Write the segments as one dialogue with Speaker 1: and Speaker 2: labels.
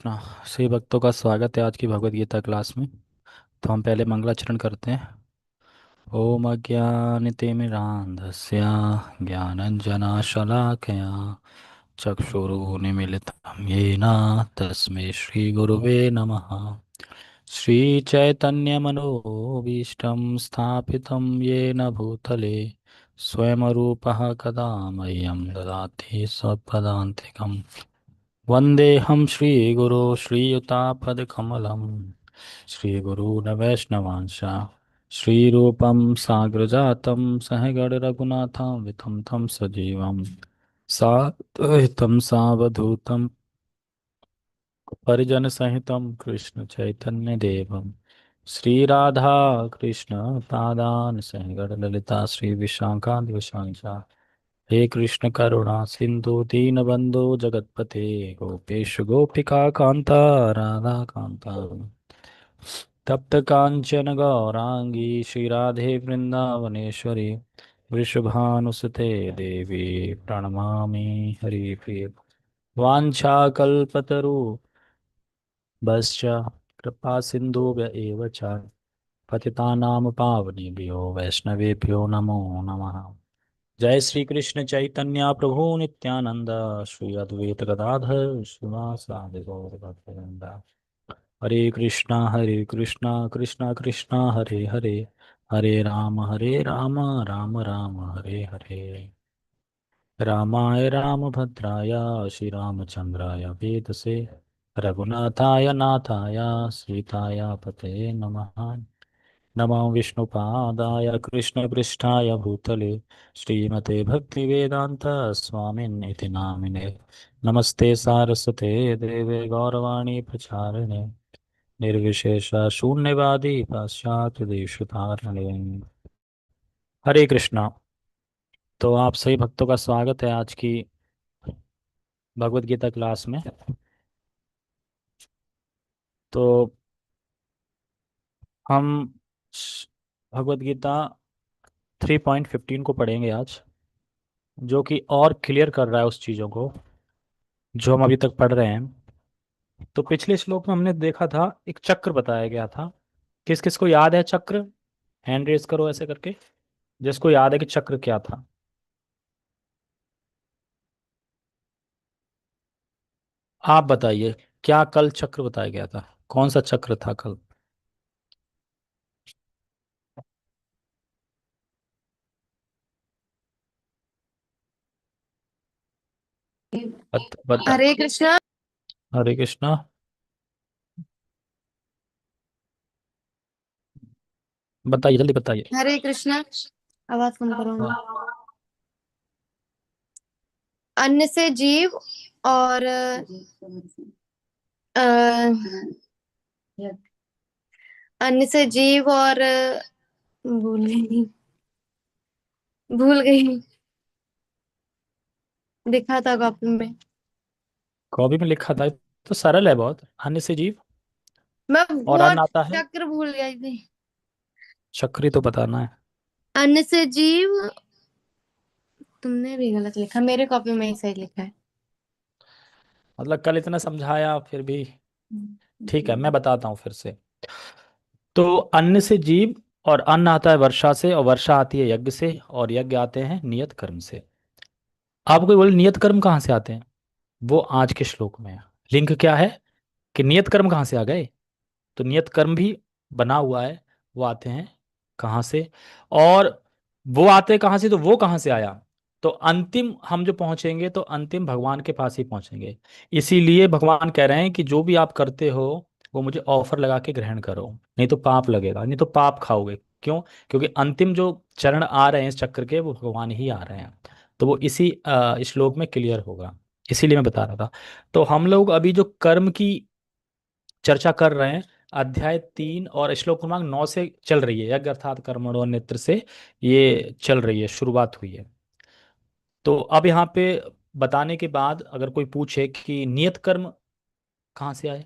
Speaker 1: कृष्णा। सभी भक्तों का स्वागत है आज की भगवत गीता क्लास में। तो हम पहले मंगलाचरण करते हैं। ओम अज्ञानतिमिरान्धस्य ज्ञानञ्जनशलाकया चक्षुरुन्मीलितं येन तस्मै श्रीगुरुवे नमः। श्रीचैतन्यमनोभीष्टं स्थापितं येन भूतले स्वयंरूपः कदा मह्यं ददाति स्वपदान्तिकम्। वन्देऽहं श्रीगुरो श्रीयुतापदकमलं श्रीगुरून् वैष्णवांश श्रीरूपं साग्रजातं सहगणरघुनाथां वितं तं सजीवं साद्वैतं सावधूतं परिजनसहितं कृष्णचैतन्यदेवं श्रीराधा कृष्णपादान् सहगणललिता श्रीविशाखान्विशांश। हे कृष्ण करुणा सिंधु दीनबंधु जगतपते गोपेश गोपिका कांता राधा कांता तप्त कांचन गौरांगी श्री राधे वृंदावनेश्वरी वृषभानुसुते देवी प्रणमामि हरिप्रिय। वाञ्छाकल्पतरु भश्च कृपा सिन्धुभ्य एव च पतितानां पावनेभ्यो वैष्णवेभ्यो नमो नमः। जय श्री कृष्ण चैतन्य प्रभु नित्यानंद श्री अद्वैत गदाधर श्रीवासादि गौर भक्तवृंद। हरे कृष्णा कृष्णा कृष्णा हरे हरे हरे राम राम राम हरे हरे। रामाय रामभद्राय श्री रामचंद्राय वेदसे रघुनाथाय नाथाय सीताय पते नमः। नमो विष्णुपादाय कृष्णपृष्ठाय भूतले श्रीमते भक्तिवेदांत स्वामिन् इति नामिने। नमस्ते सारस्वते देवे गौरवाणी प्रचारिणे निर्विशेष शून्यवादी पाश्चात्यदेशतारिणे। हरे कृष्णा। तो आप सभी भक्तों का स्वागत है आज की भगवत गीता क्लास में। तो हम भगवत गीता 3.15 को पढ़ेंगे आज, जो कि और क्लियर कर रहा है उस चीज़ों को जो हम अभी तक पढ़ रहे हैं। तो पिछले श्लोक में हमने देखा था, एक चक्र बताया गया था। किस किस को याद है चक्र? हैंड रेज करो ऐसे करके, जिसको याद है कि चक्र क्या था। आप बताइए, क्या कल चक्र बताया गया था? कौन सा चक्र था कल? बता।
Speaker 2: हरे कृष्णा।
Speaker 1: हरे कृष्णा। बताइए, जल्दी बताइए।
Speaker 2: हरे कृष्णा। आवाज कम करो।
Speaker 1: हाँ।
Speaker 2: अन्न से जीव और अ, अन्न से जीव और भूल गई। भूल गई। लिखा था कॉपी में।
Speaker 1: कॉपी में लिखा था तो सरल है बहुत। अन्न से जीव
Speaker 2: मैं
Speaker 1: और
Speaker 2: वो
Speaker 1: अन्न आता है।
Speaker 2: चक्र भूल गई थी।
Speaker 1: चक्री तो बताना है।
Speaker 2: अन्न से जीव। तुमने भी गलत लिखा, मेरे कॉपी में ही सही लिखा है।
Speaker 1: मतलब कल इतना समझाया फिर भी। ठीक है, मैं बताता हूँ फिर से। तो अन्न से जीव, और अन्न आता है वर्षा से, और वर्षा आती है यज्ञ से, और यज्ञ आते हैं नियत कर्म से। आप कोई बोले नियत कर्म कहाँ से आते हैं? वो आज के श्लोक में है। लिंक क्या है कि नियत कर्म कहाँ से आ गए? तो नियत कर्म भी बना हुआ है। वो आते हैं कहाँ से? और वो आते हैं कहाँ से, तो वो कहाँ से आया? तो अंतिम हम जो पहुंचेंगे तो अंतिम भगवान के पास ही पहुंचेंगे। इसीलिए भगवान कह रहे हैं कि जो भी आप करते हो वो मुझे ऑफर लगा के ग्रहण करो, नहीं तो पाप लगेगा, नहीं तो पाप खाओगे। क्यों? क्योंकि अंतिम जो चरण आ रहे हैं इस चक्र के, वो भगवान ही आ रहे हैं। तो वो इसी श्लोक में क्लियर होगा। इसीलिए मैं बता रहा था। तो हम लोग अभी जो कर्म की चर्चा कर रहे हैं, अध्याय 3 और श्लोक क्रमांक 9 से चल रही है। यज्ञ अर्थात कर्मणो नेत्र से ये चल रही है, शुरुआत हुई है। तो अब यहाँ पे बताने के बाद अगर कोई पूछे कि नियत कर्म कहाँ से आए,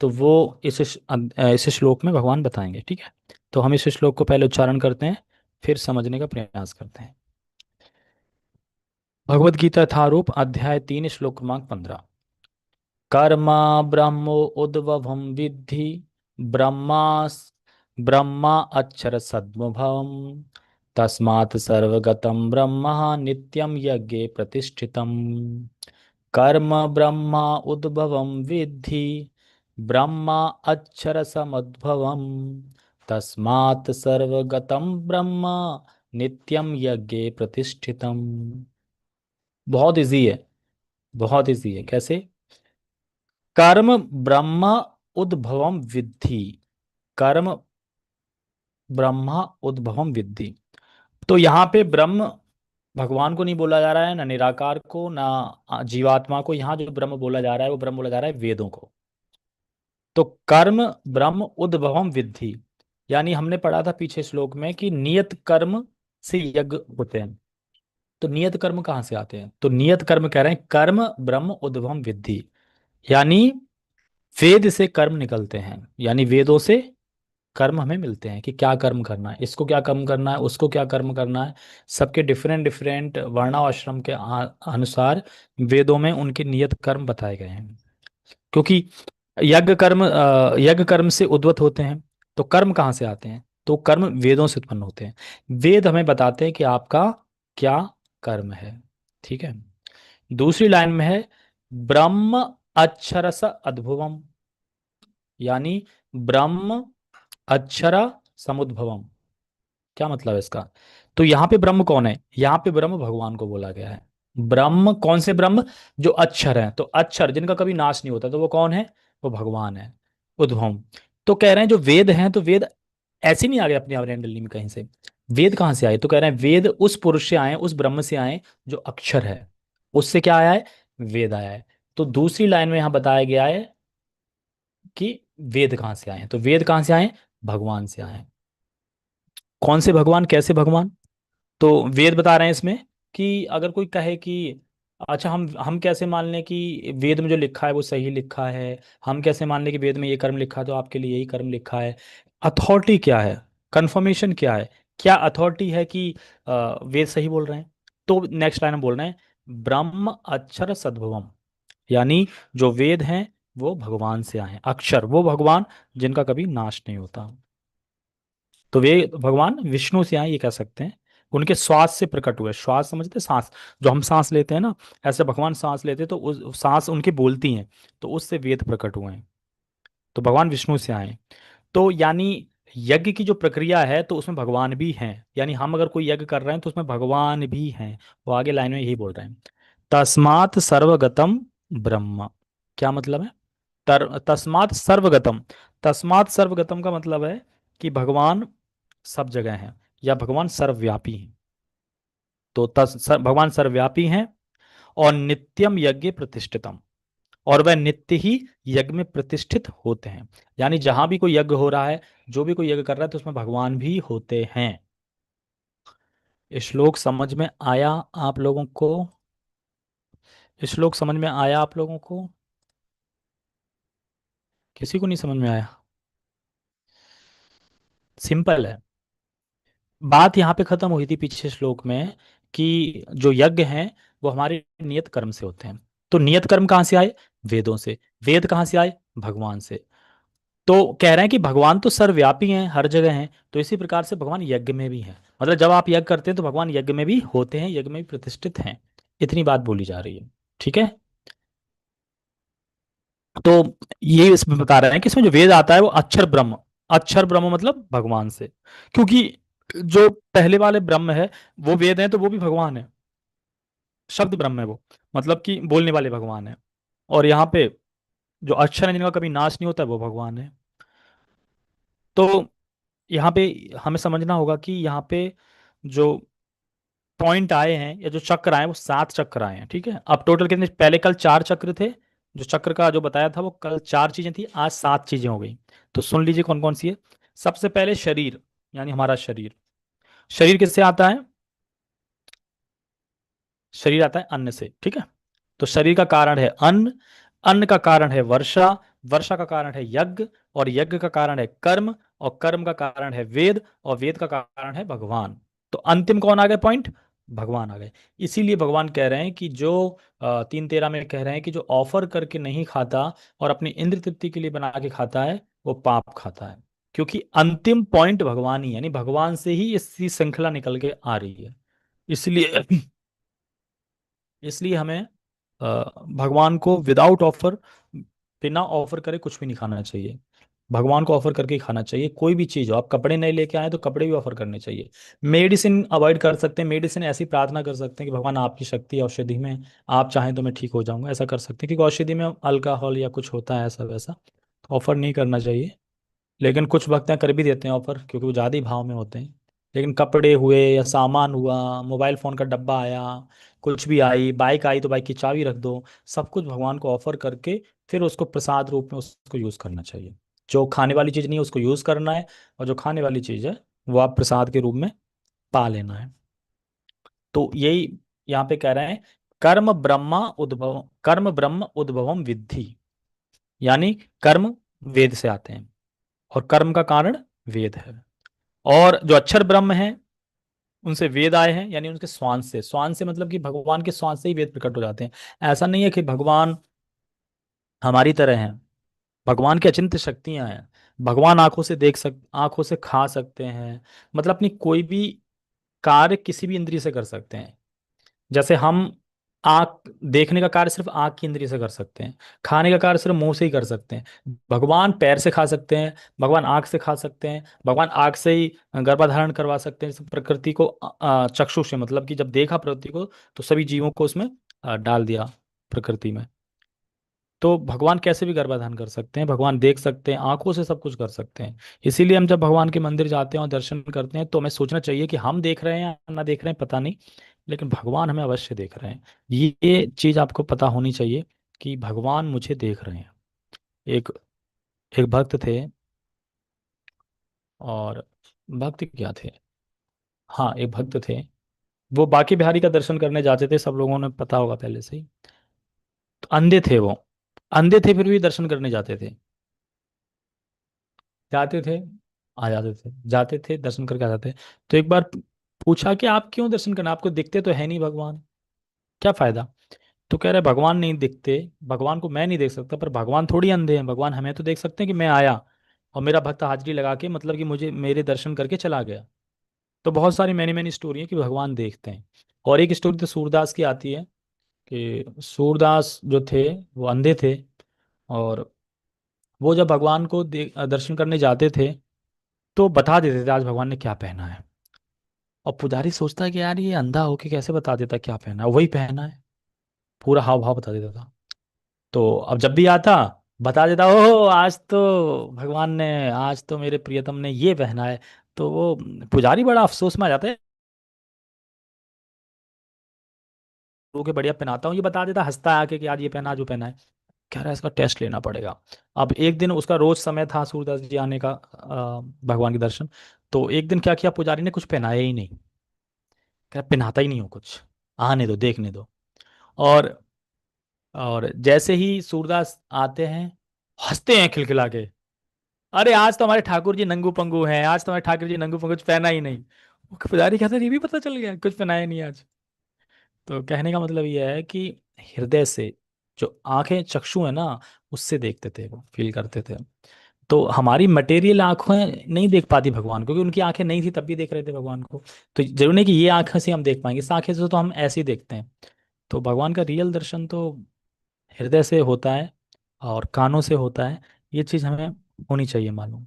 Speaker 1: तो वो इस श्लोक में भगवान बताएंगे। ठीक है। तो हम इस श्लोक को पहले उच्चारण करते हैं, फिर समझने का प्रयास करते हैं। भगवत गीता यथारूप, अध्याय 3, श्लोक क्रमांक 15। कर्म ब्रह्मो उद्भवम विद्धि, ब्रह्मा ब्रह्मा अक्षर सद्भवम, तस्मात् सर्वगतं ब्रह्म नित्यं यज्ञे प्रतिष्ठितम्। कर्म ब्रह्मा उद्भवम विद्धि, ब्रह्मा अक्षर समुद्भवम, तस्मात् सर्वगतं ब्रह्म नित्यम यज्ञे प्रतिष्ठितम। बहुत इजी है, बहुत इजी है। कैसे? कर्म ब्रह्म उद्भवम विद्धि, कर्म ब्रह्मा उद्भवम विद्धि। तो यहाँ पे ब्रह्म भगवान को नहीं बोला जा रहा है, ना निराकार को, ना जीवात्मा को। यहाँ जो ब्रह्म बोला जा रहा है वो ब्रह्म बोला जा रहा है वेदों को। तो कर्म ब्रह्म उद्भवम विद्धि, यानी हमने पढ़ा था पीछे श्लोक में कि नियत कर्म से यज्ञ होते हैं। तो नियत कर्म कहाँ से आते हैं? तो नियत कर्म कह रहे हैं कर्म ब्रह्म उद्भवम विद्धि, यानी वेद से कर्म निकलते हैं, यानी वेदों से कर्म हमें मिलते हैं कि क्या कर्म करना है, इसको क्या कर्म करना है, उसको क्या कर्म करना है। सबके डिफरेंट डिफरेंट वर्णाश्रम के अनुसार वेदों में उनके नियत कर्म बताए गए हैं। क्योंकि यज्ञ कर्म से उद्भूत होते हैं, तो कर्म कहाँ से आते हैं? तो कर्म वेदों से उत्पन्न होते हैं। वेद हमें बताते हैं कि आपका क्या कर्म है। ठीक है। दूसरी लाइन में है ब्रह्म अक्षरस अद्भुवम, यानी ब्रह्म अक्षरा समुद्भवम। क्या मतलब है इसका? तो यहाँ पे ब्रह्म कौन है? यहाँ पे ब्रह्म भगवान को बोला गया है। ब्रह्म कौन से ब्रह्म? जो अक्षर है। तो अक्षर जिनका कभी नाश नहीं होता, तो वो कौन है? वो भगवान है, उद्भव। तो कह रहे हैं जो वेद हैं, तो वेद ऐसे नहीं आ गए अपने आप रैंडमली में कहीं से। वेद कहाँ से आए? तो कह रहे हैं वेद उस पुरुष से आए, उस ब्रह्म से आए जो अक्षर है। उससे क्या आया है? वेद आया है। तो दूसरी लाइन में यहां बताया गया है कि वेद कहाँ से आए हैं। तो वेद कहाँ से आए हैं? भगवान से आए हैं। कौन से भगवान, कैसे भगवान? तो वेद बता रहे हैं इसमें कि अगर कोई कहे कि अच्छा, हम कैसे मान लें कि वेद में जो लिखा है वो सही लिखा है, हम कैसे मान लें कि वेद में ये कर्म लिखा है तो आपके लिए यही कर्म लिखा है। अथॉरिटी क्या है? कंफर्मेशन क्या है? क्या अथॉरिटी है कि वेद सही बोल रहे हैं? तो नेक्स्ट लाइन में बोल रहे हैं ब्रह्म अक्षर सद्भवम, यानी जो वेद हैं वो भगवान से आए हैं। अक्षर वो भगवान जिनका कभी नाश नहीं होता। तो वे भगवान विष्णु से आए, ये कह सकते हैं। उनके श्वास से प्रकट हुए। श्वास समझते हैं? सांस, जो हम सांस लेते हैं ना, ऐसे भगवान सांस लेते हैं, तो उस सांस उनकी बोलती हैं, तो उससे वेद प्रकट हुए हैं। तो भगवान विष्णु से आए। तो यानी यज्ञ की जो प्रक्रिया है तो उसमें भगवान भी हैं, यानी हम अगर कोई यज्ञ कर रहे हैं तो उसमें भगवान भी हैं। वो आगे लाइन में यही बोल रहे हैं तस्मात् सर्वगतम ब्रह्म। क्या मतलब है? तस्मात् सर्वगतम। तस्मात् सर्वगतम का मतलब है कि भगवान सब जगह हैं, या भगवान सर्वव्यापी हैं। तो भगवान सर्वव्यापी हैं और नित्यम यज्ञ प्रतिष्ठितम, और वह नित्य ही यज्ञ में प्रतिष्ठित होते हैं। यानी जहां भी कोई यज्ञ हो रहा है, जो भी कोई यज्ञ कर रहा है, तो उसमें भगवान भी होते हैं। श्लोक समझ में आया आप लोगों को? श्लोक समझ में आया आप लोगों को? किसी को नहीं समझ में आया? सिंपल है। बात यहाँ पे खत्म हुई थी पिछले श्लोक में कि जो यज्ञ हैं वो हमारे नियत कर्म से होते हैं। तो नियत कर्म कहाँ से आए? वेदों से। वेद कहाँ से आए? भगवान से। तो कह रहे हैं कि भगवान तो सर्वव्यापी हैं, हर जगह हैं, तो इसी प्रकार से भगवान यज्ञ में भी हैं। मतलब जब आप यज्ञ करते हैं तो भगवान यज्ञ में भी होते हैं, यज्ञ में भी प्रतिष्ठित हैं। इतनी बात बोली जा रही है। ठीक है। तो ये इसमें बता रहे हैं कि इसमें जो वेद आता है वो अक्षर ब्रह्म। अक्षर ब्रह्म मतलब भगवान से। क्योंकि जो पहले वाले ब्रह्म है वो वेद है, तो वो भी भगवान है। शब्द ब्रह्म है वो, मतलब कि बोलने वाले भगवान है। और यहाँ पे जो अक्षर है जिनका कभी नाश नहीं होता वो भगवान है। तो यहाँ पे हमें समझना होगा कि यहाँ पे जो पॉइंट आए हैं या जो चक्र आए हैं वो 7 चक्र आए हैं। ठीक है। अब टोटल कितने? पहले कल 4 चक्र थे। जो चक्र का जो बताया था वो कल 4 चीजें थी, आज 7 चीजें हो गई। तो सुन लीजिए कौन कौन सी है। सबसे पहले शरीर, यानी हमारा शरीर। शरीर किससे आता है? शरीर आता है अन्न से। ठीक है। तो शरीर का कारण है अन्न, अन्न का कारण है वर्षा, वर्षा का कारण है यज्ञ, और यज्ञ का कारण है कर्म, और कर्म का कारण है वेद, और वेद का कारण है भगवान। तो अंतिम कौन आ गया पॉइंट? भगवान आ गए। इसीलिए भगवान कह रहे हैं कि जो 3:13 में कह रहे हैं कि जो ऑफर करके नहीं खाता और अपनी इंद्र तृप्ति के लिए बना के खाता है वो पाप खाता है। क्योंकि अंतिम पॉइंट भगवान ही है, यानी भगवान से ही इसकी श्रृंखला निकल के आ रही है। इसलिए इसलिए हमें भगवान को विदाउट ऑफर, बिना ऑफर करे कुछ भी नहीं खाना चाहिए। भगवान को ऑफर करके ही खाना चाहिए। कोई भी चीज़ हो, आप कपड़े नहीं लेके आए तो कपड़े भी ऑफर करने चाहिए। मेडिसिन अवॉइड कर सकते हैं, मेडिसिन ऐसी प्रार्थना कर सकते हैं कि भगवान आपकी शक्ति औषधि में, आप चाहें तो मैं ठीक हो जाऊंगा, ऐसा कर सकते हैं। क्योंकि औषधि में अल्कोहल या कुछ होता है ऐसा वैसा, तो ऑफर नहीं करना चाहिए। लेकिन कुछ वक्त कर भी देते हैं ऑफर, क्योंकि वो ज़्यादा ही भाव में होते हैं। लेकिन कपड़े हुए या सामान हुआ, मोबाइल फ़ोन का डब्बा आया, कुछ भी आई, बाइक आई तो बाइक की चाबी रख दो, सब कुछ भगवान को ऑफर करके फिर उसको प्रसाद रूप में उसको यूज़ करना चाहिए। जो खाने वाली चीज़ नहीं है उसको यूज़ करना है, और जो खाने वाली चीज़ है वो आप प्रसाद के रूप में पा लेना है। तो यही यहाँ पे कह रहे हैं, कर्म ब्रह्म उद्भवम विद्धि। यानी कर्म वेद से आते हैं, और कर्म का कारण वेद है। और जो अक्षर ब्रह्म है उनसे वेद आए हैं, यानी उनके श्वास से। श्वास से मतलब कि भगवान के श्वास से ही वेद प्रकट हो जाते हैं। ऐसा नहीं है कि भगवान हमारी तरह हैं। भगवान की अचिंत्य शक्तियां हैं। भगवान आंखों से खा सकते हैं, मतलब अपनी कोई भी कार्य किसी भी इंद्रिय से कर सकते हैं। जैसे हम आंख देखने का कार्य सिर्फ आंख की इंद्रिय से कर सकते हैं, खाने का कार्य सिर्फ मुंह से ही कर सकते हैं। भगवान पैर से खा सकते हैं, भगवान आंख से खा सकते हैं, भगवान आंख से ही गर्भाधारण करवा सकते हैं। जैसे प्रकृति को चक्षु से, मतलब कि जब देखा प्रकृति को तो सभी जीवों को उसमें डाल दिया प्रकृति में। तो भगवान कैसे भी गर्भाधान कर सकते हैं, भगवान देख सकते हैं, आंखों से सब कुछ कर सकते हैं। इसीलिए हम जब भगवान के मंदिर जाते हैं और दर्शन करते हैं तो हमें सोचना चाहिए कि हम देख रहे हैं या ना देख रहे हैं पता नहीं, लेकिन भगवान हमें अवश्य देख रहे हैं। ये चीज आपको पता होनी चाहिए कि भगवान मुझे देख रहे हैं। एक एक भक्त थे, और भक्त क्या थे, हाँ एक भक्त थे। वो बांके बिहारी का दर्शन करने जाते थे, सब लोगों ने पता होगा पहले से ही। तो अंधे थे वो, अंधे थे फिर भी दर्शन करने जाते थे। जाते थे, आ जाते थे, जाते थे दर्शन करके आ जाते। तो एक बार पूछा कि आप क्यों दर्शन करना, आपको दिखते तो है नहीं भगवान, क्या फायदा। तो कह रहे भगवान नहीं दिखते, भगवान को मैं नहीं देख सकता, पर भगवान थोड़ी अंधे हैं, भगवान हमें तो देख सकते हैं कि मैं आया और मेरा भक्त हाजिरी लगा के, मतलब कि मुझे मेरे दर्शन करके चला गया। तो बहुत सारी मैंने मैंने स्टोरी है कि भगवान देखते हैं। और एक स्टोरी तो सूरदास की आती है कि सूरदास जो थे वो अंधे थे, और वो जब भगवान को दर्शन करने जाते थे तो बता देते थे आज भगवान ने क्या पहना है। और पुजारी सोचता है कि यार ये अंधा होके कैसे बता देता क्या पहना है, वही पहना है, पूरा हाव भाव बता देता था। तो अब जब भी आता बता देता, ओह आज तो भगवान ने, आज तो मेरे प्रियतम ने ये पहना है। तो वो पुजारी बड़ा अफसोस में आ जाता है, वो के बढ़िया पहनाता हूँ, ये बता देता, हंसता है आके कि आज ये पहना आज वो पहना है। कह रहा है इसका टेस्ट लेना पड़ेगा। अब एक दिन उसका रोज समय था सूरदास जी आने का भगवान के दर्शन। तो एक दिन क्या किया, पुजारी ने कुछ पहनाया ही नहीं। कह रहा पहनाता ही नहीं हो कुछ, आने दो देखने दो। और और जैसे ही सूरदास आते हैं हंसते हैं खिलखिला के, अरे आज तो हमारे ठाकुर जी नंगू पंगू हैं, आज तो हमारे ठाकुर जी नंगू पंगू, कुछ पहना ही नहीं। वो पुजारी कहता है ये भी पता चल गया कुछ पहनाया नहीं आज। तो कहने का मतलब ये है कि हृदय से, जो आंखें चक्षु है ना, उससे देखते थे वो, फील करते थे। तो हमारी मटेरियल आंखें नहीं देख पाती भगवान को, क्योंकि उनकी आंखें नहीं थी तब भी देख रहे थे भगवान को। तो जरूर नहीं कि ये आंखें से हम देख पाएंगे, इस आंखें से तो हम ऐसे ही देखते हैं। तो भगवान का रियल दर्शन तो हृदय से होता है और कानों से होता है। ये चीज़ हमें होनी चाहिए मालूम।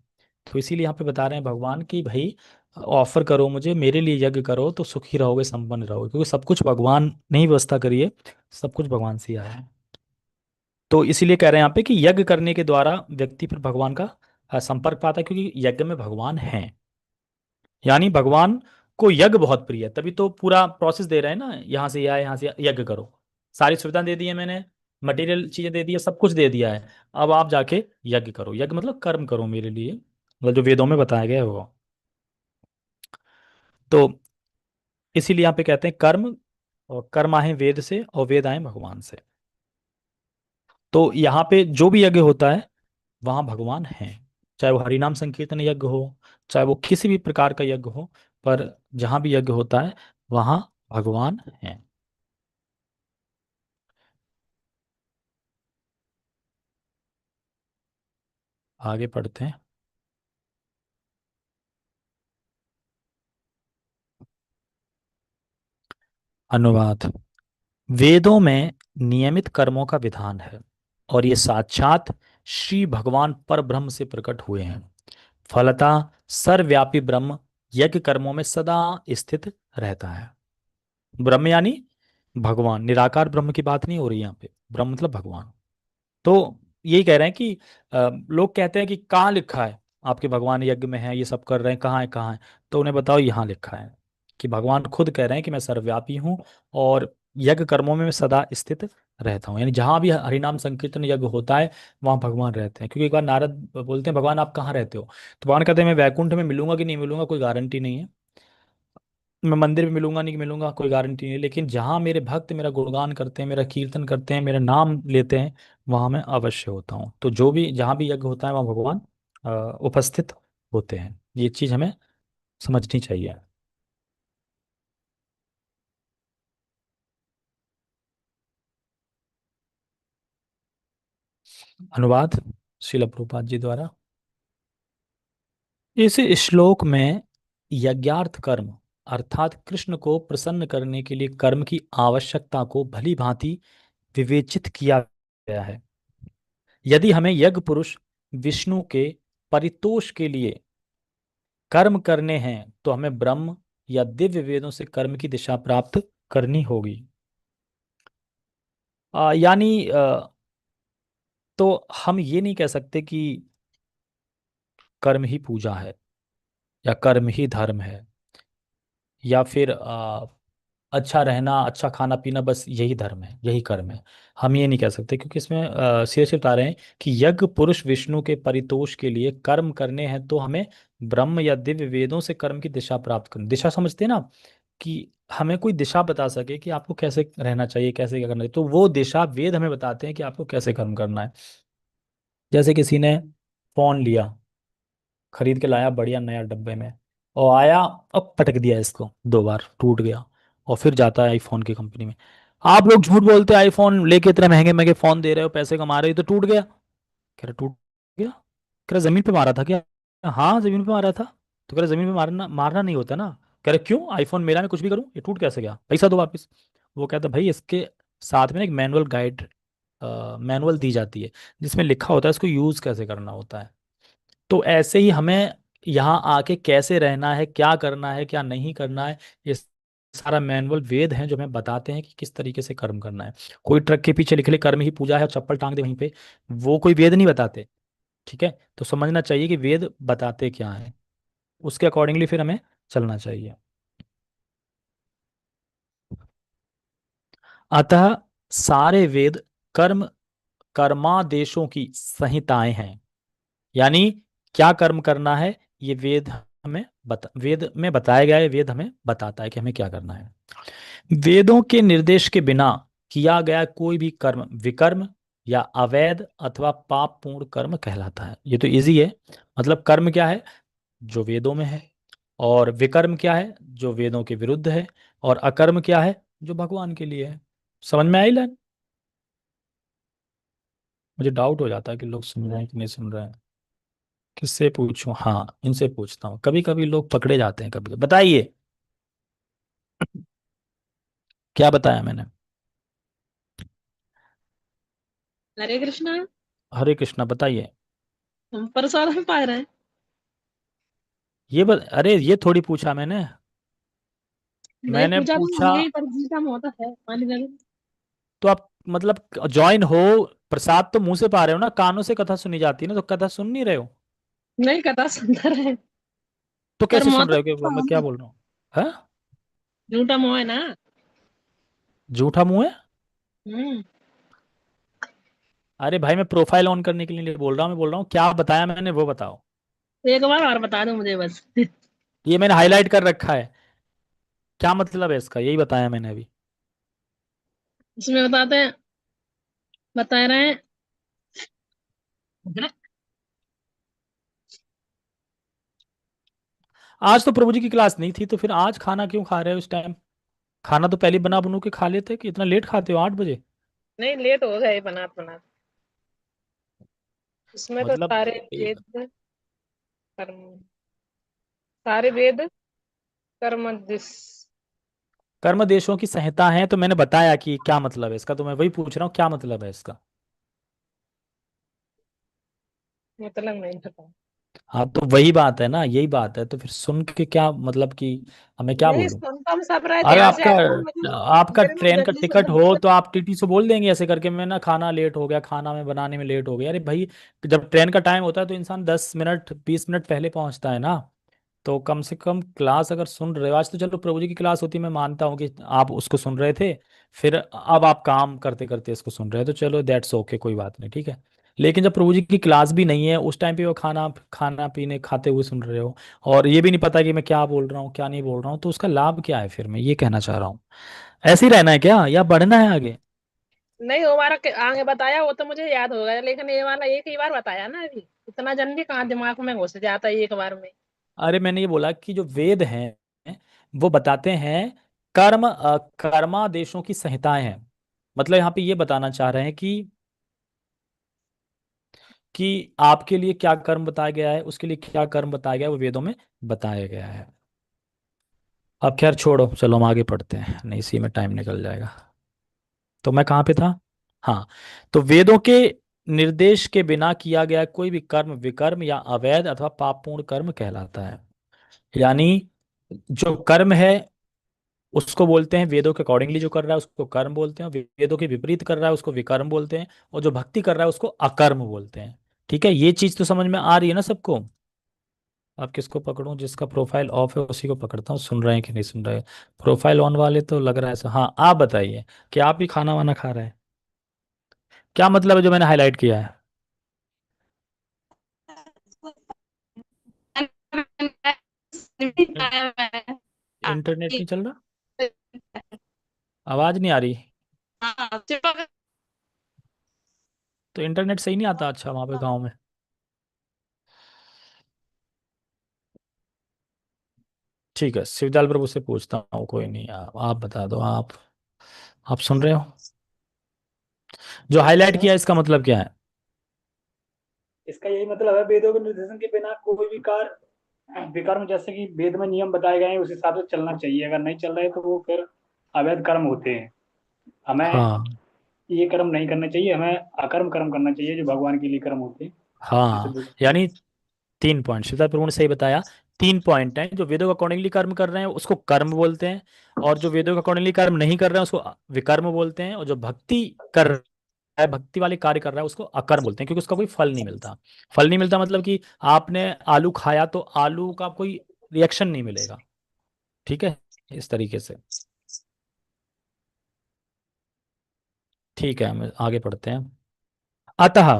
Speaker 1: तो इसीलिए यहाँ पे बता रहे हैं भगवान कि भाई ऑफर करो मुझे, मेरे लिए यज्ञ करो तो सुखी रहोगे, संपन्न रहोगे, क्योंकि सब कुछ भगवान ने ही व्यवस्था करी है, सब कुछ भगवान से ही आया है। तो इसीलिए कह रहे हैं यहाँ पे कि यज्ञ करने के द्वारा व्यक्ति फिर भगवान का संपर्क पाता है, क्योंकि यज्ञ में भगवान है। यानी भगवान को यज्ञ बहुत प्रिय है, तभी तो पूरा प्रोसेस दे रहे हैं ना, यहाँ से यह यहाँ से यज्ञ करो। सारी सुविधा दे दी है मैंने, मटेरियल चीजें दे दी है, सब कुछ दे दिया है। अब आप जाके यज्ञ करो, यज्ञ मतलब कर्म करो मेरे लिए, मतलब जो वेदों में बताया गया है वो। तो इसीलिए यहाँ पे कहते हैं कर्म, और कर्म आए वेद से और वेद आए भगवान से। तो यहाँ पे जो भी यज्ञ होता है वहाँ भगवान है। चाहे वो हरिनाम संकीर्तन यज्ञ हो, चाहे वो किसी भी प्रकार का यज्ञ हो, पर जहाँ भी यज्ञ होता है वहाँ भगवान हैं। आगे पढ़ते हैं। अनुवाद। वेदों में नियमित कर्मों का विधान है, और ये साक्षात श्री भगवान पर ब्रह्म से प्रकट हुए हैं। फलतः सर्वव्यापी ब्रह्म यज्ञ कर्मों में सदा स्थित रहता है। ब्रह्म यानी भगवान, निराकार ब्रह्म की बात नहीं हो रही यहाँ पे, ब्रह्म मतलब भगवान। तो यही कह रहे हैं कि लोग कहते हैं कि कहाँ लिखा है आपके भगवान यज्ञ में है, ये सब कर रहे हैं, कहाँ है कहाँ है। तो उन्हें बताओ, यहाँ लिखा है कि भगवान खुद कह रहे हैं कि मैं सर्वव्यापी हूँ, और यज्ञ कर्मों में मैं सदा स्थित रहता हूँ। यानी जहाँ भी हरिनाम संकीर्तन यज्ञ होता है, वहाँ भगवान रहते हैं। क्योंकि एक बार नारद बोलते हैं, भगवान आप कहाँ रहते हो? तो भगवान कहते हैं, मैं वैकुंठ में मिलूंगा कि नहीं मिलूंगा कोई गारंटी नहीं है, मैं मंदिर में मिलूंगा नहीं कि मिलूंगा कोई गारंटी नहीं है, लेकिन जहाँ मेरे भक्त मेरा गुणगान करते हैं, मेरा कीर्तन करते हैं, मेरा नाम लेते हैं, वहाँ मैं अवश्य होता हूँ। तो जो भी जहाँ भी यज्ञ होता है, वहाँ भगवान उपस्थित होते हैं। ये चीज़ हमें समझनी चाहिए। अनुवाद श्रील प्रभुपाद जी द्वारा। इस श्लोक में यज्ञार्थ कर्म, अर्थात कृष्ण को प्रसन्न करने के लिए कर्म की आवश्यकता को भली भांति विवेचित किया गया है। यदि हमें यज्ञ पुरुष विष्णु के परितोष के लिए कर्म करने हैं, तो हमें ब्रह्म या दिव्य वेदों से कर्म की दिशा प्राप्त करनी होगी। यानी तो हम ये नहीं कह सकते कि कर्म ही पूजा है, या कर्म ही धर्म है, या फिर अच्छा रहना, अच्छा खाना पीना, बस यही धर्म है, यही कर्म है। हम ये नहीं कह सकते, क्योंकि इसमें सीधे से बता रहे हैं कि यज्ञ पुरुष विष्णु के परितोष के लिए कर्म करने हैं, तो हमें ब्रह्म या दिव्य वेदों से कर्म की दिशा प्राप्त करनी। दिशा समझते हैं ना, कि हमें कोई दिशा बता सके कि आपको कैसे रहना चाहिए, कैसे क्या करना चाहिए, तो वो दिशा वेद हमें बताते हैं कि आपको कैसे कर्म करना है। जैसे किसी ने फोन लिया, खरीद के लाया बढ़िया नया डब्बे में, और आया, अब पटक दिया इसको, 2 बार टूट गया, और फिर जाता है आईफोन की कंपनी में। आप लोग झूठ बोलते हैं, आईफोन लेके इतने महंगे महंगे फोन दे रहे हो, पैसे कमा रहे हो, तो टूट गया। कह रहा टूट गया? कह रहा जमीन पे मारा था क्या? हाँ जमीन पे मारा था। तो कह रहा जमीन पे मारना मारना नहीं होता ना। कह रहे क्यों, आईफोन मेरा, मैं कुछ भी करूँ, ये टूट कैसे गया, पैसा दो वापस। वो कहता भाई इसके साथ में ना एक मैनुअल गाइड, मैनुअल दी जाती है, जिसमें लिखा होता है इसको यूज कैसे करना होता है। तो ऐसे ही हमें यहाँ आके कैसे रहना है, क्या करना है, क्या नहीं करना है, ये सारा मैनुअल वेद हैं जो हमें बताते हैं कि किस तरीके से कर्म करना है। कोई ट्रक के पीछे लिख ले कर्म ही पूजा है और चप्पल टांग दे वहीं पे, वो कोई वेद नहीं बताते। ठीक है, तो समझना चाहिए कि वेद बताते क्या है, उसके अकॉर्डिंगली फिर हमें चलना चाहिए। अतः सारे वेद कर्म, कर्मादेशों की संहिताएं हैं। यानी क्या कर्म करना है, ये वेद हमें वेद में बताया गया है, वेद हमें बताता है कि हमें क्या करना है। वेदों के निर्देश के बिना किया गया कोई भी कर्म विकर्म या अवैध अथवा पाप पूर्ण कर्म कहलाता है। ये तो इजी है। मतलब कर्म क्या है, जो वेदों में है, और विकर्म क्या है, जो वेदों के विरुद्ध है, और अकर्म क्या है, जो भगवान के लिए है। समझ में आई लाइन? मुझे डाउट हो जाता है कि लोग सुन रहे हैं कि नहीं सुन रहे हैं। किससे पूछूं? हाँ इनसे पूछता हूँ, कभी कभी लोग पकड़े जाते हैं, कभी कभी। बताइए, क्या बताया मैंने?
Speaker 3: हरे कृष्णा।
Speaker 1: हरे कृष्णा, बताइए।
Speaker 3: हम प्रसाद में पा रहे हैं।
Speaker 1: अरे ये थोड़ी पूछा मैंने।
Speaker 3: नहीं
Speaker 1: मैंने
Speaker 3: पूछा तो
Speaker 1: पूछा,
Speaker 3: यही पर जीता में होता है मान लीजिए।
Speaker 1: तो आप मतलब ज्वाइन हो, प्रसाद तो मुंह से पा रहे हो ना, कानों से कथा सुनी जाती है ना, तो कथा सुन नहीं रहे हो?
Speaker 3: नहीं कथा सुंदर है।
Speaker 1: तो
Speaker 3: पर
Speaker 1: कैसे
Speaker 3: मोह
Speaker 1: सुन
Speaker 3: तो
Speaker 1: रहे हो कि मैं क्या बोल रहा हूँ? है?
Speaker 3: झूठा मोह है ना।
Speaker 1: झूठा मुंह है?
Speaker 3: हम्म।
Speaker 1: अरे भाई मैं प्रोफाइल ऑन करने के लिए बोल रहा हूँ, मैं बोल रहा हूँ क्या बताया मैंने वो बताओ।
Speaker 3: एक बार और बता दो मुझे बस।
Speaker 1: ये मैंने हाईलाइट कर रखा है, क्या मतलब है इसका, यही बताया मैंने अभी।
Speaker 3: इसमें बताते हैं, बता रहे हैं।
Speaker 1: आज तो प्रभु जी की क्लास नहीं थी, तो फिर आज खाना क्यों खा रहे हो इस टाइम? खाना तो पहले बना बनू के खा लेते, कि इतना लेट खाते हो 8 बजे?
Speaker 3: नहीं, लेट हो गए बनाते बनाते। इसमें तो
Speaker 1: मतलब
Speaker 3: सारे वेद कर्म, सारे वेद कर्म दिस।
Speaker 1: कर्म देशों की संहिता है, तो मैंने बताया कि क्या मतलब है इसका, तो मैं वही पूछ रहा हूँ क्या मतलब है इसका।
Speaker 3: मतलब नहीं पता।
Speaker 1: हाँ तो वही बात है ना, यही बात है, तो फिर सुन के क्या मतलब कि हमें क्या
Speaker 3: नहीं,
Speaker 1: बोलूं?
Speaker 3: सुन तो हम सब रहे थे,
Speaker 1: अगर
Speaker 3: यहाँ से
Speaker 1: आपका
Speaker 3: आए तो मुझे,
Speaker 1: आपका
Speaker 3: मेरे मुंह
Speaker 1: ट्रेन का
Speaker 3: जल्दी से
Speaker 1: टिकट
Speaker 3: बोल
Speaker 1: हो
Speaker 3: दिया।
Speaker 1: तो आप टीटी से बोल देंगे ऐसे करके, मैं ना खाना लेट हो गया, खाना में बनाने में लेट हो गया। अरे भाई, जब ट्रेन का टाइम होता है तो इंसान 10 मिनट 20 मिनट पहले पहुंचता है ना। तो कम से कम क्लास अगर सुन रहे हो, आज तो चलो प्रभु जी की क्लास होती है, मैं मानता हूँ कि आप उसको सुन रहे थे, फिर अब आप काम करते करते इसको सुन रहे हो, तो चलो दैट्स ओके, कोई बात नहीं, ठीक है। लेकिन जब प्रभु जी की क्लास भी नहीं है उस टाइम पे वो खाना खाना पीने खाते हुए सुन रहे हो, और ये भी नहीं पता कि मैं क्या बोल रहा हूँ क्या नहीं बोल रहा हूँ, तो उसका लाभ क्या है फिर, मैं ये कहना चाह रहा हूँ। ऐसे ही रहना है क्या या बढ़ना है आगे?
Speaker 3: नहीं, वो हमारा आगे बताया वो तो मुझे याद हो गया, लेकिन ये वाला एक ही बार बताया ना अभी। इतना जल्दी कहाँ दिमाग में घुस जाता है एक बार में।
Speaker 1: अरे मैंने ये बोला कि जो वेद हैं वो बताते हैं कर्मादेशों की संहिताएं हैं। मतलब यहाँ पे ये बताना चाह रहे हैं कि आपके लिए क्या कर्म बताया गया है, उसके लिए क्या कर्म बताया गया है, वो वेदों में बताया गया है। अब खैर छोड़ो, चलो हम आगे पढ़ते हैं, नहीं इसी में टाइम निकल जाएगा। तो मैं कहाँ पे था? हाँ, तो वेदों के निर्देश के बिना किया गया कोई भी कर्म विकर्म या अवैध अथवा पापपूर्ण कर्म कहलाता है। यानी जो कर्म है उसको बोलते हैं, वेदों के अकॉर्डिंगली जो कर रहा है उसको कर्म बोलते हैं, और वेदों के विपरीत कर रहा है उसको विकर्म बोलते हैं, और जो भक्ति कर रहा है उसको अकर्म बोलते हैं। ठीक है, ये चीज तो समझ में आ रही है ना सबको? अब किसको पकड़ूं? जिसका प्रोफाइल ऑफ है उसी को पकड़ता हूँ, सुन रहे हैं कि नहीं सुन रहे? प्रोफाइल ऑन वाले तो लग रहा है हाँ, आप बताइए कि आप भी खाना वाना खा रहे हैं? क्या मतलब है जो मैंने हाईलाइट किया है? इं- इंटरनेट नहीं चल रहा? आवाज नहीं आ रही? तो इंटरनेट सही नहीं आता अच्छा वहां पे गाँव में? ठीक है, शिवदयाल प्रभु से पूछता हूँ, कोई नहीं, आप बता दो। आप सुन रहे हो? जो हाईलाइट किया है, इसका मतलब क्या है?
Speaker 4: इसका यही मतलब है, वेदों के निर्देशन के बिना कोई भी कार्य विकर्म, जैसे कि वेद में नियम बताए गए हैं उस हिसाब से चलना चाहिए। अगर नहीं चल रहे तो वो फिर अवैध कर्म होते हैं। हमें
Speaker 1: हाँ
Speaker 4: ये कर्म नहीं करना चाहिए, हमें अकर्म कर्म करना चाहिए जो भगवान के लिए कर्म होते हैं। जैसे
Speaker 1: हाँ,
Speaker 4: दूसरे।
Speaker 1: यानी 3 पॉइंट शिवदयाल प्रभु ने सही बताया। 3 पॉइंट हैं, जो वेदों के अकॉर्डिंगली कर्म कर रहे हैं उसको कर्म बोलते हैं, और जो वेदों के अकॉर्डिंगली कर्म नहीं कर रहे हैं उसको विकर्म बोलते हैं, और जो भक्ति कर रहा है, भक्ति वाले कार्य कर रहा है, उसको अकर्म बोलते हैं, क्योंकि उसका कोई फल नहीं मिलता। फल नहीं मिलता मतलब कि आपने आलू खाया तो आलू का कोई रिएक्शन नहीं मिलेगा। ठीक है, इस तरीके से। ठीक है, हम आगे पढ़ते हैं। अतः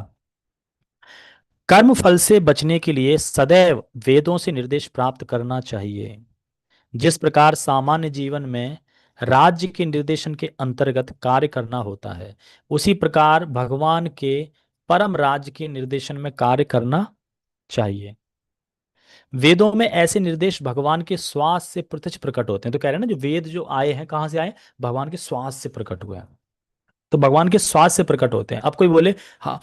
Speaker 1: कर्म फल से बचने के लिए सदैव वेदों से निर्देश प्राप्त करना चाहिए। जिस प्रकार सामान्य जीवन में राज्य के निर्देशन के अंतर्गत कार्य करना होता है, उसी प्रकार भगवान के परम राज्य के निर्देशन में कार्य करना चाहिए। वेदों में ऐसे निर्देश भगवान के श्वास से प्रत्यक्ष प्रकट होते हैं। तो कह रहे हैं ना, जो वेद जो आए हैं कहाँ से आए? भगवान के श्वास से प्रकट हुए हैं। तो भगवान के श्वास से प्रकट होते हैं। अब कोई बोले हाँ,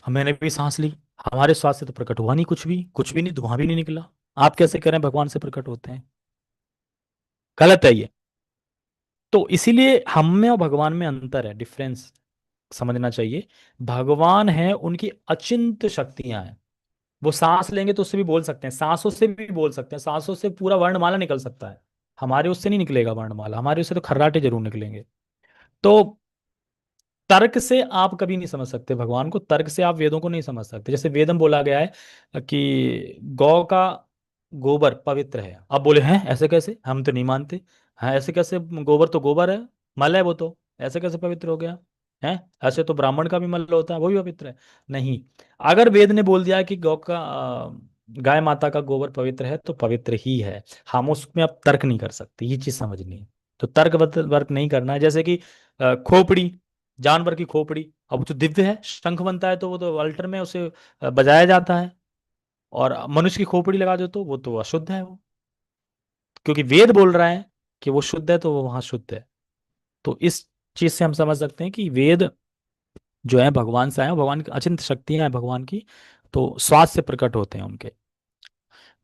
Speaker 1: मैंने भी सांस ली, हमारे श्वास से तो प्रकट हुआ नहीं, कुछ भी नहीं, धुआं भी नहीं निकला, आप कैसे कह रहे हैं भगवान से प्रकट होते हैं? गलत है ये। तो इसीलिए हम में और भगवान में अंतर है, डिफरेंस समझना चाहिए। भगवान है, उनकी अचिंत्य शक्तियां हैं। वो सांस लेंगे तो उससे भी बोल सकते हैं, सांसों से भी बोल सकते हैं, सांसों से पूरा वर्णमाला निकल सकता है। हमारे उससे नहीं निकलेगा वर्णमाला, हमारे उससे तो खर्राटे जरूर निकलेंगे। तो तर्क से आप कभी नहीं समझ सकते भगवान को, तर्क से आप वेदों को नहीं समझ सकते। जैसे वेदम बोला गया है कि गौ का गोबर पवित्र है, अब बोले हैं ऐसे कैसे, हम तो नहीं मानते। हाँ, ऐसे कैसे? गोबर तो गोबर है, मल है वो तो, ऐसे कैसे पवित्र हो गया? है, ऐसे तो ब्राह्मण का भी मल होता है, वो भी पवित्र है। नहीं, अगर वेद ने बोल दिया कि गौ का गाय माता का गोबर पवित्र है तो पवित्र ही है। हम उसमें अब तर्क नहीं कर सकते, ये चीज समझनी है। तो तर्क वर्क नहीं करना है। जैसे कि खोपड़ी, जानवर की खोपड़ी, अब वो तो दिव्य है, शंख बनता है तो वो तो अल्टर में उसे बजाया जाता है, और मनुष्य की खोपड़ी लगा दो तो वो तो अशुद्ध है वो, क्योंकि वेद बोल रहा है कि वो शुद्ध है तो वो वहां शुद्ध है। तो इस चीज से हम समझ सकते हैं कि वेद जो है भगवान से आए हैं, भगवान की अचिंत शक्तियां हैं भगवान की, तो स्वास्थ्य से प्रकट होते हैं उनके।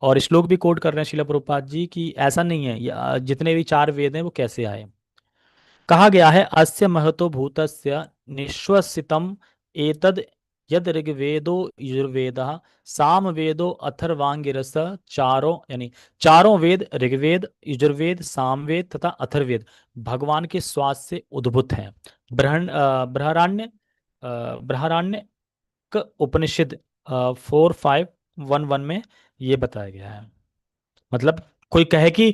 Speaker 1: और श्लोक भी कोट कर रहे हैं शिला प्रभुपाद जी की ऐसा नहीं है जितने भी चार वेद हैं वो कैसे आए। कहा गया है अस्य महतो भूतस्य निश्वसितम एतद यद ऋग्वेदो यजुर्वेदः सामवेदो अथर्वांगिरस। चारों यानी चारों वेद ऋग्वेद यजुर्वेद सामवेद तथा अथर्ववेद भगवान के श्वास से उद्भूत हैं। बृहदारण्य उपनिषद 4511 में ये बताया गया है। मतलब कोई कहे कि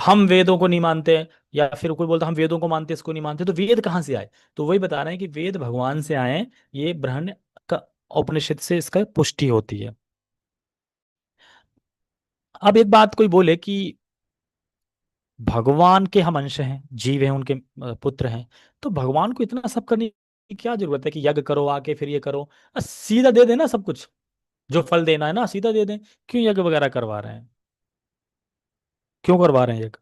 Speaker 1: हम वेदों को नहीं मानते, या फिर कोई बोलता हम वेदों को मानते इसको नहीं मानते, तो वेद कहाँ से आए? तो वही बता रहे हैं कि वेद भगवान से आए हैं। ये बृहन का उपनिषद से इसका पुष्टि होती है। अब एक बात कोई बोले कि भगवान के हम अंश हैं, जीव हैं, उनके पुत्र हैं, तो भगवान को इतना सब करने की क्या जरूरत है कि यज्ञ करो आके फिर ये करो, सीधा दे देना सब कुछ, जो फल देना है ना सीधा दे दें। क्यों यज्ञ वगैरह करवा रहे हैं? क्यों करवा रहे हैं यज्ञ?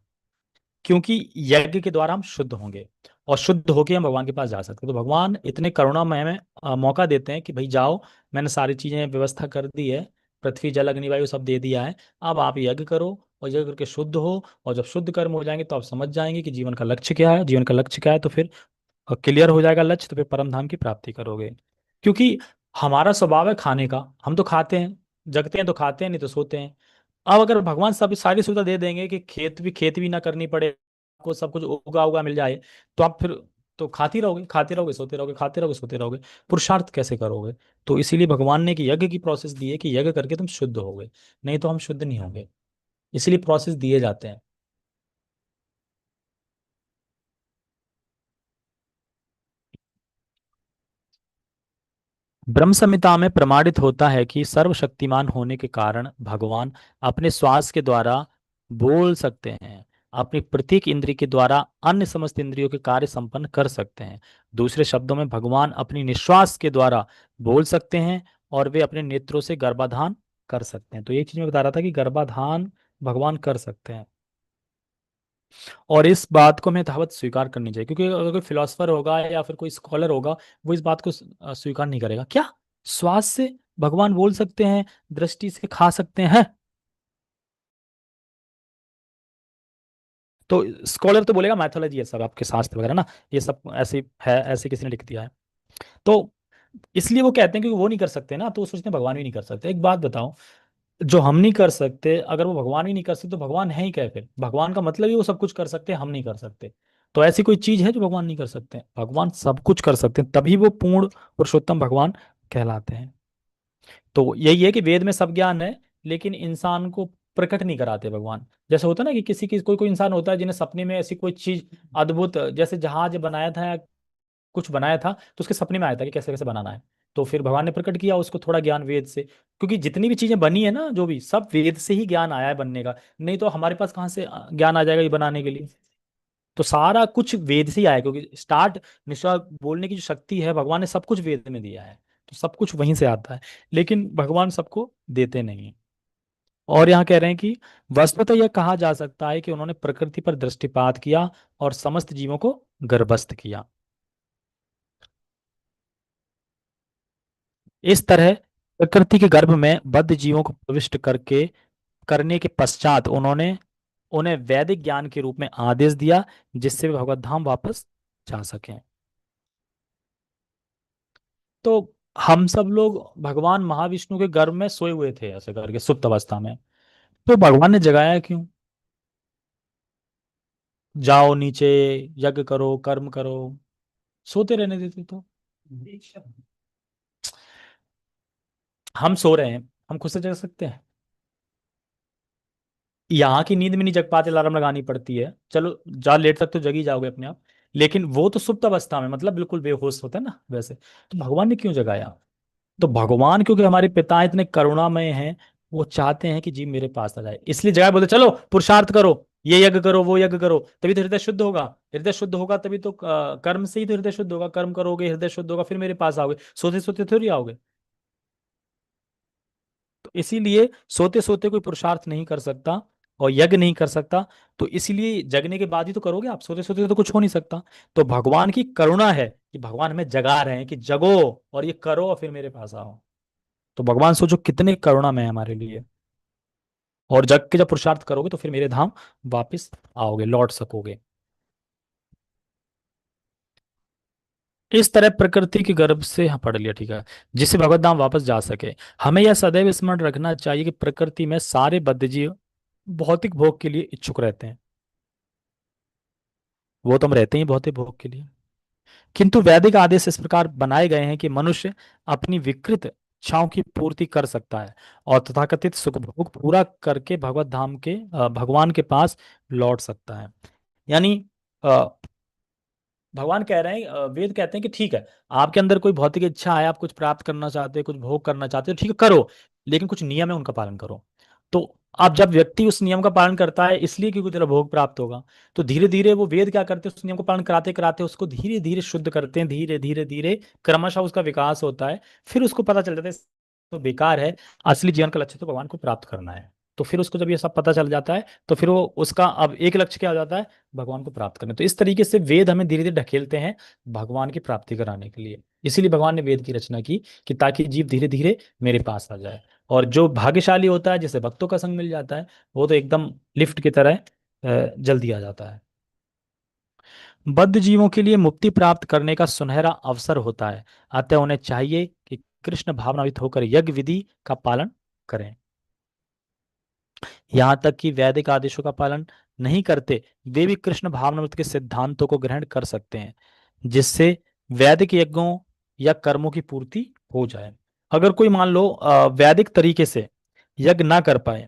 Speaker 1: क्योंकि यज्ञ के द्वारा हम शुद्ध होंगे, और शुद्ध होके हम भगवान के पास जा सकते हैं। तो भगवान इतने करुणामय में मौका देते हैं कि भाई जाओ, मैंने सारी चीजें व्यवस्था कर दी है, पृथ्वी जल अग्नि वायु सब दे दिया है, अब आप यज्ञ करो और यज्ञ करके शुद्ध हो। और जब शुद्ध कर्म हो जाएंगे तो आप समझ जाएंगे कि जीवन का लक्ष्य क्या है। जीवन का लक्ष्य क्या है तो फिर क्लियर हो जाएगा लक्ष्य, तो फिर परम धाम की प्राप्ति करोगे। क्योंकि हमारा स्वभाव है खाने का, हम तो खाते हैं, जगते हैं तो खाते हैं, नहीं तो सोते हैं। अब अगर भगवान सब सारी सुविधा दे देंगे कि खेती भी ना करनी पड़े, आपको सब कुछ उगा उगा मिल जाए, तो आप फिर तो खाते रहोगे सोते रहोगे, खाते रहोगे सोते रहोगे, पुरुषार्थ कैसे करोगे? तो इसीलिए भगवान ने एक यज्ञ की प्रोसेस दी है कि यज्ञ करके तुम शुद्ध होगे, नहीं तो हम शुद्ध नहीं होंगे। इसीलिए प्रोसेस दिए जाते हैं। ब्रह्म संहिता में प्रमाणित होता है कि सर्वशक्तिमान होने के कारण भगवान अपने श्वास के द्वारा बोल सकते हैं, अपनी प्रत्येक इंद्रिय के द्वारा अन्य समस्त इंद्रियों के कार्य संपन्न कर सकते हैं। दूसरे शब्दों में भगवान अपनी निश्वास के द्वारा बोल सकते हैं, और वे अपने नेत्रों से गर्भाधान कर सकते हैं। तो एक चीज मैं बता रहा था कि गर्भाधान भगवान कर सकते हैं, और इस बात को हमें यथावत स्वीकार करनी चाहिए। क्योंकि अगर कोई फिलोसफर होगा या फिर कोई स्कॉलर होगा, वो इस बात को स्वीकार नहीं करेगा। क्या श्वास से भगवान बोल सकते हैं, दृष्टि से खा सकते हैं? तो स्कॉलर तो बोलेगा मैथोलॉजी है सब, आपके शास्त्र वगैरह ना, ये सब ऐसे है, ऐसे किसी ने लिख दिया है। तो इसलिए वो कहते हैं कि वो नहीं कर सकते ना, तो वो सोचते हैं भगवान भी नहीं कर सकते। एक बात बताओ, जो हम नहीं कर सकते अगर वो भगवान ही नहीं कर सकते तो भगवान है ही क्या फिर? भगवान का मतलब ही वो सब कुछ कर सकते हैं, हम नहीं कर सकते। तो ऐसी कोई चीज है जो भगवान नहीं कर सकते? भगवान सब कुछ कर सकते हैं, तभी वो पूर्ण पुरुषोत्तम भगवान कहलाते हैं। तो यही है कि वेद में सब ज्ञान है, लेकिन इंसान को प्रकट नहीं कराते भगवान। जैसे होता है ना कि किसी की कोई कोई इंसान होता है जिन्हें सपने में ऐसी कोई चीज अद्भुत, जैसे जहाज बनाया था या कुछ बनाया था, तो उसके सपने में आया था कि कैसे कैसे बनाना है, तो फिर भगवान ने प्रकट किया उसको थोड़ा ज्ञान वेद से। क्योंकि जितनी भी चीजें बनी है ना, जो भी सब वेद से ही ज्ञान आया है बनने का, नहीं तो हमारे पास कहाँ से ज्ञान आ जाएगा ये बनाने के लिए? तो सारा कुछ वेद से ही आया है, क्योंकि स्टार्ट निश्चय बोलने की जो शक्ति है भगवान ने सब कुछ वेद में दिया है, तो सब कुछ वहीं से आता है। लेकिन भगवान सबको देते नहीं हैं। और यहाँ कह रहे हैं कि वस्तुतः यह कहा जा सकता है कि उन्होंने प्रकृति पर दृष्टिपात किया और समस्त जीवों को गर्भस्थ किया। इस तरह प्रकृति के गर्भ में बद्ध जीवों को प्रविष्ट करके करने के पश्चात उन्होंने उन्हें वैदिक ज्ञान के रूप में आदेश दिया, जिससे वे भगवत धाम वापस जा सकें। तो हम सब लोग भगवान महाविष्णु के गर्भ में सोए हुए थे ऐसे करके सुप्त अवस्था में, तो भगवान ने जगाया क्यों? जाओ नीचे, यज्ञ करो, कर्म करो, सोते रहने देते तो। हम सो रहे हैं, हम खुद से जग सकते हैं? यहाँ की नींद में नहीं जग पाते, अलार्म लगानी पड़ती है, चलो जा लेट तक तो जग ही जाओगे अपने आप। लेकिन वो तो सुप्त अवस्था में, मतलब बिल्कुल बेहोश होता है ना वैसे। तो भगवान ने क्यों जगाया? तो भगवान क्योंकि हमारे पिता इतने करुणामय हैं, वो चाहते हैं कि जीव मेरे पास आ जाए, इसलिए जगह बोलते चलो पुरुषार्थ करो, ये यज्ञ करो वो यज्ञ करो, तभी तो हृदय शुद्ध होगा। हृदय शुद्ध होगा तभी तो कर्म से ही तो हृदय शुद्ध होगा, कर्म करोगे हृदय शुद्ध होगा, फिर मेरे पास आओगे, सोते सोते थोड़ी आओगे। तो इसीलिए सोते सोते कोई पुरुषार्थ नहीं कर सकता, और यज्ञ नहीं कर सकता, तो इसीलिए जगने के बाद ही तो करोगे आप, सोते सोते तो कुछ हो नहीं सकता। तो भगवान की करुणा है कि भगवान हमें जगा रहे हैं कि जगो और ये करो और फिर मेरे पास आओ। तो भगवान सोचो कितने करुणा में है हमारे लिए। और जग के जब पुरुषार्थ करोगे तो फिर मेरे धाम वापस आओगे, लौट सकोगे। इस तरह प्रकृति के गर्भ से, हाँ पढ़ लिया, ठीक है, जिससे भगवत धाम वापस जा सके। हमें यह सदैव स्मरण रखना चाहिए कि प्रकृति में सारे बद्ध जीव भौतिक भोग के लिए इच्छुक रहते हैं। वो तो हम रहते ही भौतिक भोग के लिए, किंतु वैदिक आदेश इस प्रकार बनाए गए हैं कि मनुष्य अपनी विकृत इच्छाओं की पूर्ति कर सकता है और तथाकथित सुख भोग पूरा करके भगवत धाम के भगवान के पास लौट सकता है। यानी अ, भगवान कह रहे हैं, वेद कहते हैं कि ठीक है, आपके अंदर कोई भौतिक इच्छा है, आप कुछ प्राप्त करना चाहते हो, कुछ भोग करना चाहते हो, ठीक है करो, लेकिन कुछ नियम है उनका पालन करो। तो अब जब व्यक्ति उस नियम का पालन करता है इसलिए क्योंकि तेरा भोग प्राप्त होगा, तो धीरे धीरे वो वेद क्या करते हैं, उस नियम को पालन कराते कराते उसको धीरे धीरे शुद्ध करते हैं, धीरे धीरे धीरे क्रमशः उसका विकास होता है। फिर उसको पता चल जाता है तो बेकार है, असली जीवन का लक्ष्य तो भगवान को प्राप्त करना है। तो फिर उसको जब ये सब पता चल जाता है तो फिर वो उसका अब एक लक्ष्य क्या हो जाता है, भगवान को प्राप्त करना। तो इस तरीके से वेद हमें धीरे धीरे ढकेलते हैं भगवान की प्राप्ति कराने के लिए। इसीलिए भगवान ने वेद की रचना की कि ताकि जीव धीरे धीरे मेरे पास आ जाए। और जो भाग्यशाली होता है, जिसे भक्तों का संग मिल जाता है, वो तो एकदम लिफ्ट की तरह जल्दी आ जाता है। बद्ध जीवों के लिए मुक्ति प्राप्त करने का सुनहरा अवसर होता है, अतः उन्हें चाहिए कि कृष्ण भावनावित होकर यज्ञ विधि का पालन करें। यहाँ तक कि वैदिक आदेशों का पालन नहीं करते वे भी कृष्ण भावनामृत के सिद्धांतों को ग्रहण कर सकते हैं, जिससे वैदिक यज्ञों या कर्मों की पूर्ति हो जाए। अगर कोई मान लो वैदिक तरीके से यज्ञ ना कर पाए,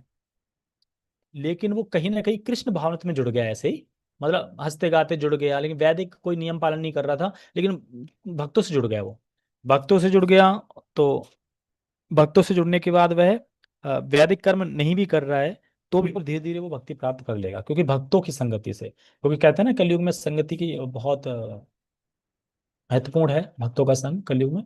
Speaker 1: लेकिन वो कहीं ना कहीं कृष्ण भावनामृत में जुड़ गया, ऐसे ही मतलब हंसते गाते जुड़ गया, लेकिन वैदिक कोई नियम पालन नहीं कर रहा था, लेकिन भक्तों से जुड़ गया वो, भक्तों से जुड़ गया, तो भक्तों से जुड़ने के बाद वह वैदिक कर्म नहीं भी कर रहा है, तो भी धीरे धीरे वो भक्ति प्राप्त कर लेगा, क्योंकि भक्तों की संगति से। क्योंकि कहते हैं ना कलयुग में संगति की बहुत महत्वपूर्ण है, भक्तों का संग कलयुग में।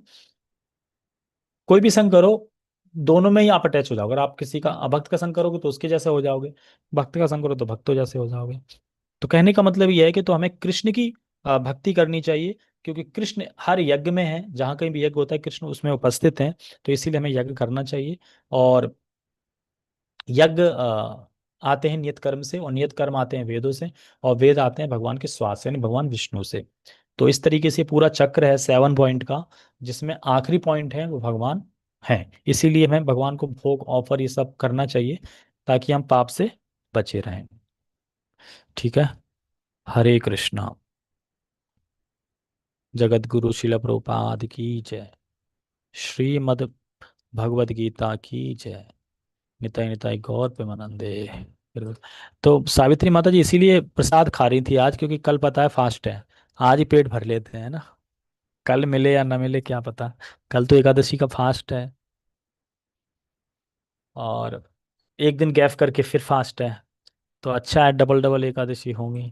Speaker 1: कोई भी संग करो, दोनों में ही आप अटैच हो जाओगे। अगर आप किसी का अभक्त का संग करोगे तो उसके जैसे हो जाओगे, भक्त का संग करो तो भक्तों जैसे हो जाओगे। तो कहने का मतलब यह है कि तो हमें कृष्ण की भक्ति करनी चाहिए, क्योंकि कृष्ण हर यज्ञ में है, जहाँ कहीं भी यज्ञ होता है कृष्ण उसमें उपस्थित हैं। तो इसीलिए हमें यज्ञ करना चाहिए। और यज्ञ आते हैं नियत कर्म से, और नियत कर्म आते हैं वेदों से, और वेद आते हैं भगवान के श्वास से, यानी भगवान विष्णु से। तो इस तरीके से पूरा चक्र है 7 पॉइंट का, जिसमें आखिरी पॉइंट है वो भगवान है। इसीलिए हमें भगवान को भोग ऑफर ये सब करना चाहिए, ताकि हम पाप से बचे रहें। ठीक है। हरे कृष्णा। जगत गुरु शिल प्रभुपाद की जय। श्रीमद् भगवद गीता की जय। निताई निताई गौर प्रेमानंदे। तो सावित्री माता जी इसीलिए प्रसाद खा रही थी आज, क्योंकि कल पता है फास्ट है। आज ही पेट भर लेते हैं ना, कल मिले या ना मिले क्या पता। कल तो एकादशी का फास्ट है, और एक दिन गैप करके फिर फास्ट है, तो अच्छा है, डबल डबल एकादशी होंगी।